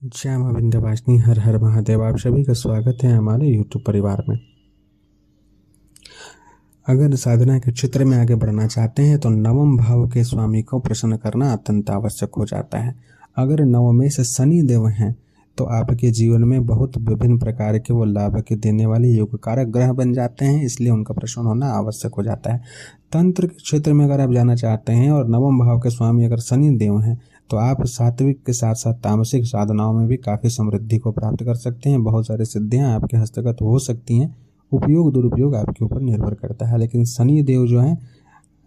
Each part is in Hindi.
जय मां विंध्यवासिनी, हर हर महादेव। आप सभी का स्वागत है हमारे YouTube परिवार में। अगर साधना के क्षेत्र में आगे बढ़ना चाहते हैं तो नवम भाव के स्वामी को प्रसन्न करना अत्यंत आवश्यक हो जाता है। अगर नवमे से शनि देव हैं तो आपके जीवन में बहुत विभिन्न प्रकार के वो लाभ के देने वाले योग कारक ग्रह बन जाते हैं, इसलिए उनका प्रसन्न होना आवश्यक हो जाता है। तंत्र के क्षेत्र में अगर आप जाना चाहते हैं और नवम भाव के स्वामी अगर शनि देव हैं तो आप सात्विक के साथ साथ तामसिक साधनाओं में भी काफ़ी समृद्धि को प्राप्त कर सकते हैं। बहुत सारी सिद्धियां आपके हस्तगत हो सकती हैं। उपयोग दुरुपयोग आपके ऊपर निर्भर करता है, लेकिन शनि देव जो हैं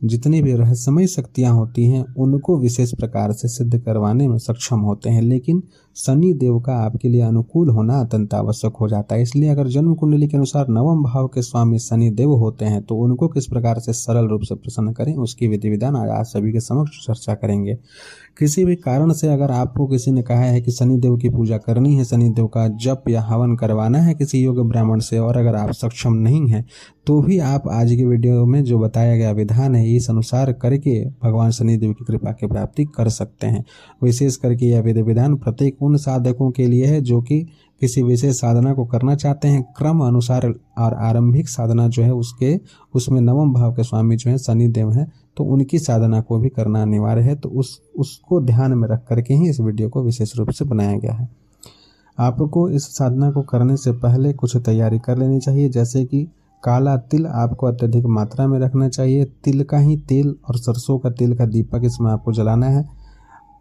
जितनी भी रहस्यमय शक्तियां होती हैं उनको विशेष प्रकार से सिद्ध करवाने में सक्षम होते हैं। लेकिन शनि देव का आपके लिए अनुकूल होना अत्यंत आवश्यक हो जाता है। इसलिए अगर जन्म कुंडली के अनुसार नवम भाव के स्वामी शनि देव होते हैं तो उनको किस प्रकार से सरल रूप से प्रसन्न करें, उसकी विधि विधान आज सभी के समक्ष चर्चा करेंगे। किसी भी कारण से अगर आपको किसी ने कहा है कि शनि देव की पूजा करनी है, शनि देव का जप या हवन करवाना है किसी योग ब्राह्मण से, और अगर आप सक्षम नहीं हैं तो भी आप आज की वीडियो में जो बताया गया विधान है इस अनुसार करके भगवान शनि देव की कृपा की प्राप्ति कर सकते हैं। विशेष करके यह विधि विधान प्रत्येक उन साधकों के लिए है जो कि किसी विशेष साधना को करना चाहते हैं क्रम अनुसार, और आरंभिक साधना जो है उसमें नवम भाव के स्वामी जो है शनि देव हैं तो उनकी साधना को भी करना अनिवार्य है। तो उसको ध्यान में रख करके ही इस वीडियो को विशेष रूप से बनाया गया है। आपको इस साधना को करने से पहले कुछ तैयारी कर लेनी चाहिए, जैसे कि काला तिल आपको अत्यधिक मात्रा में रखना चाहिए। तिल का ही तेल और सरसों का तेल का दीपक इसमें आपको जलाना है।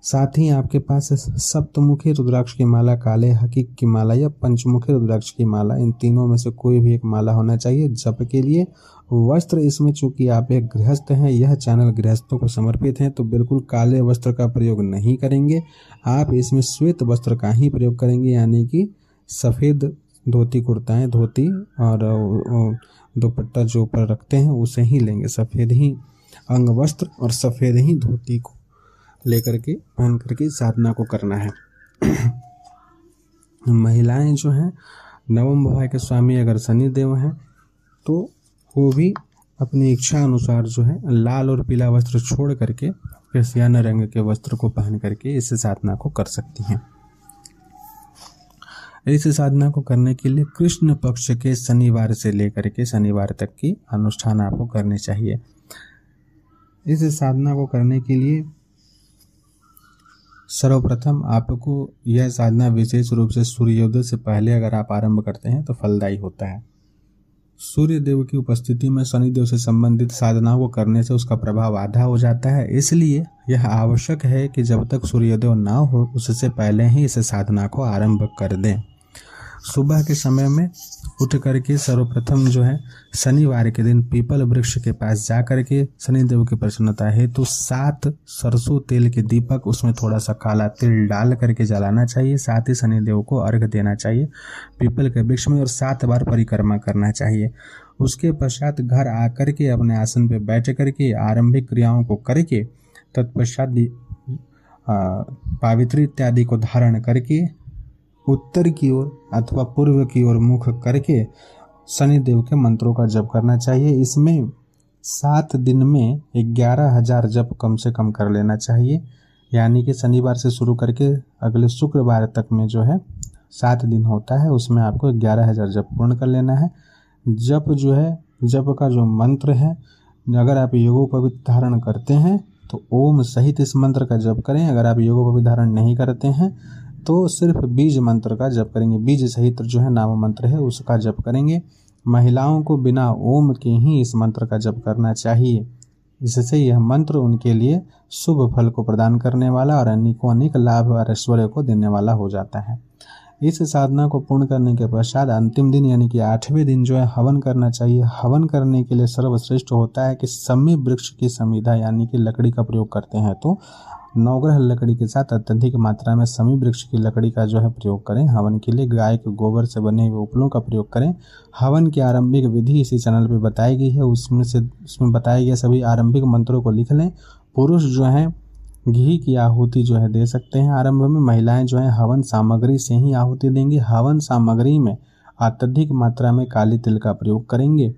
साथ ही आपके पास सप्तमुखी रुद्राक्ष की माला, काले हकीक की माला या पंचमुखी रुद्राक्ष की माला, इन तीनों में से कोई भी एक माला होना चाहिए जप के लिए। वस्त्र इसमें चूंकि आप एक गृहस्थ हैं, यह चैनल गृहस्थों को समर्पित है, तो बिल्कुल काले वस्त्र का प्रयोग नहीं करेंगे। आप इसमें श्वेत वस्त्र का ही प्रयोग करेंगे, यानी कि सफ़ेद धोती कुर्ताएं, धोती और दुपट्टा जो ऊपर रखते हैं उसे ही लेंगे। सफ़ेद ही अंग वस्त्र और सफ़ेद ही धोती को लेकर के पहन करके साधना को करना है। महिलाएं जो हैं नवम भाव के स्वामी अगर शनि देव हैं तो वो भी अपनी इच्छा अनुसार जो है लाल और पीला वस्त्र छोड़ करके केसरिया रंग के वस्त्र को पहन करके इस साधना को कर सकती हैं। इस साधना को करने के लिए कृष्ण पक्ष के शनिवार से लेकर के शनिवार तक की अनुष्ठान आपको करनी चाहिए। इस साधना को करने के लिए सर्वप्रथम आपको यह साधना विशेष रूप से सूर्योदय से पहले अगर आप आरंभ करते हैं तो फलदायी होता है। सूर्य देव की उपस्थिति में शनि देव से संबंधित साधनाओं को करने से उसका प्रभाव आधा हो जाता है। इसलिए यह आवश्यक है कि जब तक सूर्योदय ना हो उससे पहले ही इस साधना को आरंभ कर दें। सुबह के समय में उठ करके सर्वप्रथम जो है शनिवार के दिन पीपल वृक्ष के पास जा करके शनि देव की प्रसन्नता हेतु 7 सरसों तेल के दीपक, उसमें थोड़ा सा काला तिल डाल करके जलाना चाहिए। साथ ही शनि देव को अर्घ देना चाहिए पीपल के वृक्ष में और 7 बार परिक्रमा करना चाहिए। उसके पश्चात घर आकर के अपने आसन पर बैठ करके आरंभिक क्रियाओं को करके तत्पश्चात पावित्री इत्यादि को धारण करके उत्तर की ओर अथवा पूर्व की ओर मुख करके शनि देव के मंत्रों का जप करना चाहिए। इसमें 7 दिन में 11,000 जप कम से कम कर लेना चाहिए, यानी कि शनिवार से शुरू करके अगले शुक्रवार तक में जो है 7 दिन होता है, उसमें आपको 11,000 जप पूर्ण कर लेना है। जप जो है, जप का जो मंत्र है, अगर आप योगोपवीत धारण करते हैं तो ओम सहित इस मंत्र का जप करें। अगर आप योगोपवीत धारण नहीं करते हैं तो सिर्फ बीज मंत्र का जप करेंगे। बीज सहित जो है नाम मंत्र है उसका जप करेंगे। महिलाओं को बिना ओम के ही इस मंत्र का जप करना चाहिए, इससे यह मंत्र उनके लिए शुभ फल को प्रदान करने वाला और अनेकों अनेक लाभ और ऐश्वर्य को देने वाला हो जाता है। इस साधना को पूर्ण करने के पश्चात अंतिम दिन यानी कि 8वें दिन जो है हवन करना चाहिए। हवन करने के लिए सर्वश्रेष्ठ होता है कि समी वृक्ष की समिधा यानी कि लकड़ी का प्रयोग करते हैं तो नवग्रह लकड़ी के साथ अत्यधिक मात्रा में समी वृक्ष की लकड़ी का जो है प्रयोग करें। हवन के लिए गाय के गोबर से बने हुए उपलों का प्रयोग करें। हवन की आरंभिक विधि इसी चैनल पर बताई गई है, उसमें बताए गए सभी आरंभिक मंत्रों को लिख लें। पुरुष जो है घी की आहुति जो है दे सकते हैं आरंभ में। महिलाएं जो है हवन सामग्री से ही आहुति देंगी। हवन सामग्री में अत्यधिक मात्रा में काली तिल का प्रयोग करेंगे।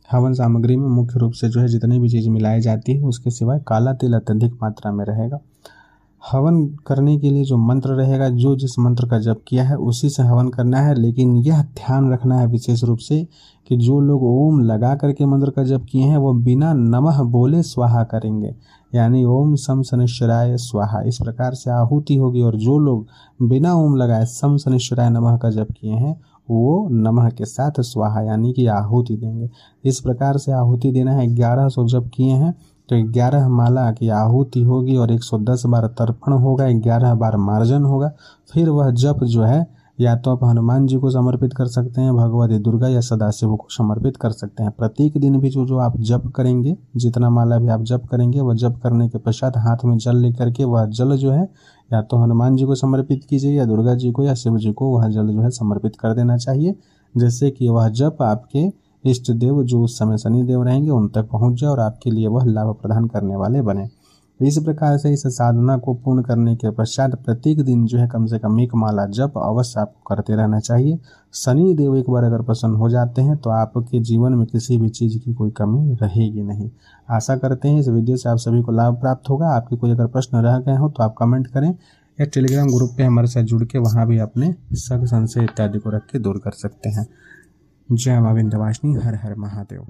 हवन सामग्री में मुख्य रूप से जो है जितनी भी चीज़ मिलाई जाती है उसके सिवाय काला तिल अत्यधिक मात्रा में रहेगा। हवन करने के लिए जो मंत्र रहेगा, जो जिस मंत्र का जप किया है उसी से हवन करना है। लेकिन यह ध्यान रखना है विशेष रूप से कि जो लोग ओम लगा करके मंत्र का जप किए हैं वो बिना नमः बोले स्वाहा करेंगे, यानी ओम सम शनैश्चराय स्वाहा, इस प्रकार से आहुति होगी। और जो लोग बिना ओम लगाए सम शनैश्चराय नमः का जप किए हैं वो नमः के साथ स्वाहा यानी कि आहुति देंगे। इस प्रकार से आहुति देना है। 1100 जप किए हैं तो 11 माला की आहुति होगी और 110 बार तर्पण होगा, 11 बार मार्जन होगा। फिर वह जप जो है या तो आप हनुमान जी को समर्पित कर सकते हैं, भगवती दुर्गा या सदाशिव को समर्पित कर सकते हैं। प्रत्येक दिन भी जो आप जप करेंगे, जितना माला भी आप जप करेंगे, वह जप करने के पश्चात हाथ में जल लेकर के वह जल जो है या तो हनुमान जी को समर्पित कीजिए या दुर्गा जी को या शिव जी को वह जल जो है समर्पित कर देना चाहिए, जिससे कि वह जप आपके इष्ट देव जो उस समय शनि देव रहेंगे उन तक पहुंच जाए और आपके लिए वह लाभ प्रदान करने वाले बने। इस प्रकार से इस साधना को पूर्ण करने के पश्चात प्रत्येक दिन जो है कम से कम 1 माला जप अवश्य आपको करते रहना चाहिए। शनि देव एक बार अगर प्रसन्न हो जाते हैं तो आपके जीवन में किसी भी चीज़ की कोई कमी रहेगी नहीं। आशा करते हैं इस वीडियो से आप सभी को लाभ प्राप्त होगा। आपके कोई अगर प्रश्न रह गए हो तो आप कमेंट करें या टेलीग्राम ग्रुप पे हमारे साथ जुड़ के वहाँ भी अपने शक संशय इत्यादि को रख के दूर कर सकते हैं। जय मां विंध्यवासिनी, हर हर महादेव।